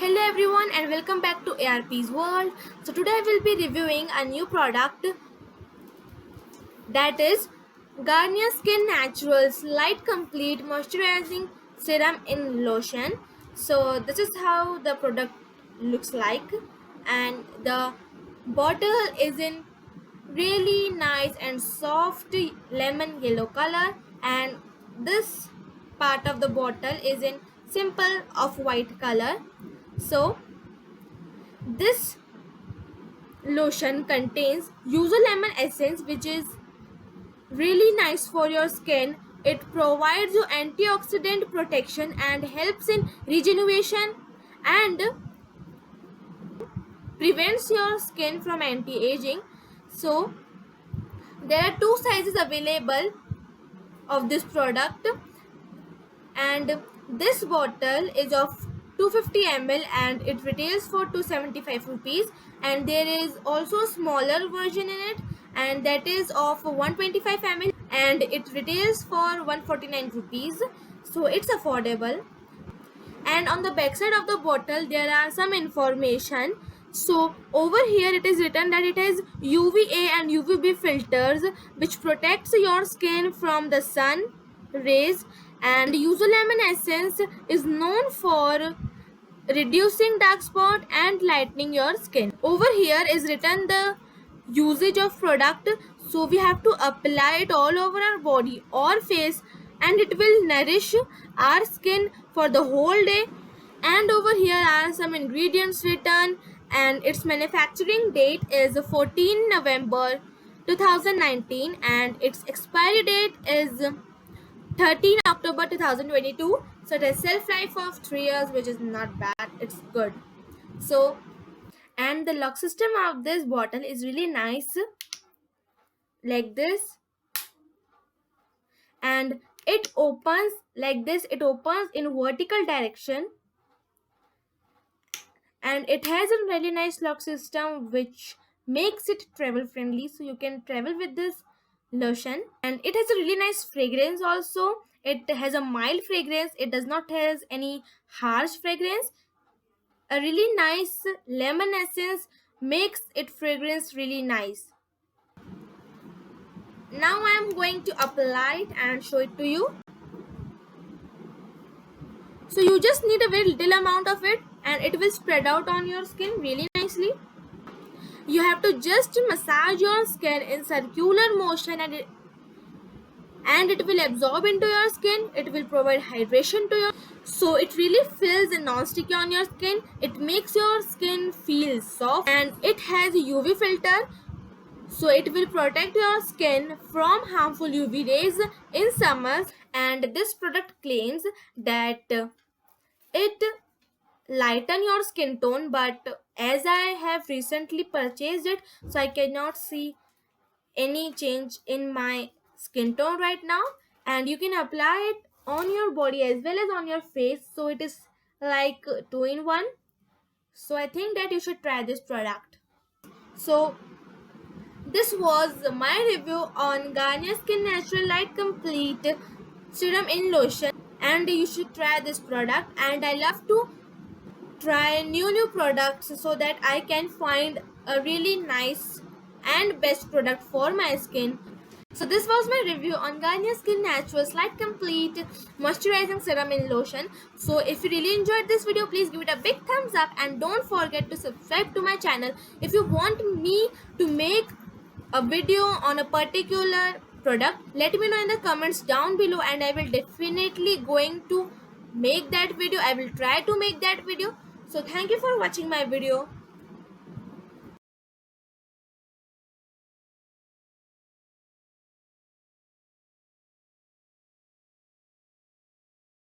Hello everyone and welcome back to ARP's World. So today I will be reviewing a new product, that is Garnier Skin Naturals Light Complete Moisturizing Serum in Lotion. So this is how the product looks like, and the bottle is in really nice and soft lemon yellow color, and this part of the bottle is in simple off white color. So this lotion contains usual lemon essence, which is really nice for your skin. It provides you antioxidant protection and helps in regeneration and prevents your skin from anti-aging. So there are two sizes available of this product, and this bottle is of 250 ml and it retails for 275 rupees, and there is also a smaller version in it, and that is of 125 ml and it retails for 149 rupees, so it's affordable. And on the back side of the bottle there are some information. So over here it is written that it has UVA and UVB filters which protects your skin from the sun rays, and usual lemon essence is known for reducing dark spot and lightening your skin. Over here is written the usage of product, so we have to apply it all over our body or face, and it will nourish our skin for the whole day. And over here are some ingredients written, and its manufacturing date is 14 November 2019 and its expiry date is 13 October 2022. So it has shelf life of 3 years, which is not bad, it's good. So, and the lock system of this bottle is really nice, like this, and it opens like this. It opens in vertical direction, and it has a really nice lock system which makes it travel friendly, so you can travel with this lotion. And it has a really nice fragrance also. It has a mild fragrance, it does not has any harsh fragrance. A really nice lemon essence makes it fragrance really nice. Now I am going to apply it and show it to you. So you just need a very little amount of it and it will spread out on your skin really nicely. You have to just massage your skin in circular motion, and it will absorb into your skin. It will provide hydration to your, so it really feels non-sticky on your skin. It makes your skin feel soft, and it has a UV filter, so it will protect your skin from harmful UV rays in summers. And this product claims that it lighten your skin tone, but as I have recently purchased it, so I cannot see any change in my skin tone right now. And you can apply it on your body as well as on your face, so it is like 2 in 1. So I think that you should try this product. So this was my review on Garnier Skin Natural Light Complete Serum in Lotion, and you should try this product. And I love to try new products so that I can find a really nice and best product for my skin. So this was my review on Garnier Skin Naturals Light Complete Moisturizing Serum in Lotion. So if you really enjoyed this video, please give it a big thumbs up and don't forget to subscribe to my channel. If you want me to make a video on a particular product, let me know in the comments down below, and I will definitely going to make that video. I will try to make that video. So thank you for watching my video.